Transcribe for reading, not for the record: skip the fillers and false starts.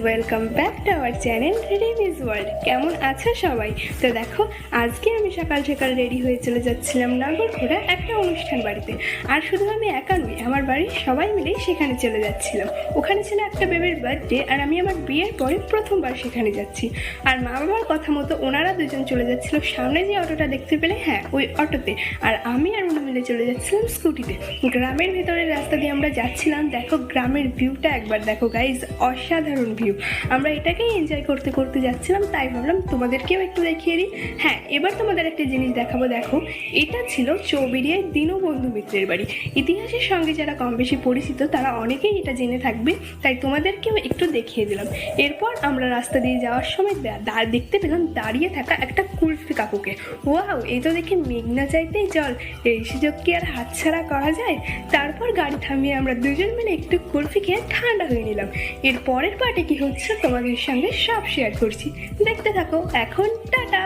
Welcome back to our channel রিমিস world. কেমন আছো সবাই? তো দেখো, আজকে আমি সকাল সকাল রেডি হয়ে চলে যাচ্ছিলাম নাগরখোলা একটা অনুষ্ঠান বাড়িতে। আর শুধু আমি একা নই, আমার বাড়ির সবাই মিলেই সেখানে চলে যাচ্ছিলাম। ওখানে ছিল একটা বেবির বার্থডে, আর আমি আমার বিয়ের পরে প্রথমবার সেখানে যাচ্ছি। আর মা বাবার কথা মতো ওনারা দুজন চলে যাচ্ছিল সামনে যে অটোটা দেখতে পেলে, হ্যাঁ ওই অটোতে। আর আমি আর ওনা মিলে চলে যাচ্ছিলাম স্কুটিতে। গ্রামের ভেতরের রাস্তা দিয়ে আমরা যাচ্ছিলাম। দেখো গ্রামের ভিউটা একবার দেখো গাইজ, অসাধারণ ভিউ। আমরা এটাকেই এনজয় করতে করতে যাচ্ছিলাম, তাই ভাবলাম তোমাদেরকেও একটু দেখিয়ে দিই। হ্যাঁ, এবার তোমাদের একটা জিনিস দেখাবো। দেখো, এটা ছিল চৌবেড়িয়ায় দীনবন্ধু মিত্রের বাড়ি। ইতিহাসের সঙ্গে যারা কম বেশি পরিচিত তারা অনেকেই এটা জেনে থাকবে, তাই তোমাদেরকেও একটু দেখিয়ে দিলাম। এরপর আমরা রাস্তা দিয়ে যাওয়ার সময় দেখতে পেলাম দাঁড়িয়ে থাকা একটা কুলফি কাকুকে। ওয়াও, এই তো দেখে মেঘনা চাইতেই জল, এই সুযোগ কি আর হাতছাড়া করা যায়? তারপর গাড়ি থামিয়ে আমরা দুজন মিলে একটু কুলফি খেয়ে ঠান্ডা হয়ে নিলাম। এর পরের পার্টে কি হচ্ছে তোমাদের সঙ্গে সব শেয়ার করছি, দেখতে থাকো। এখন টাটা।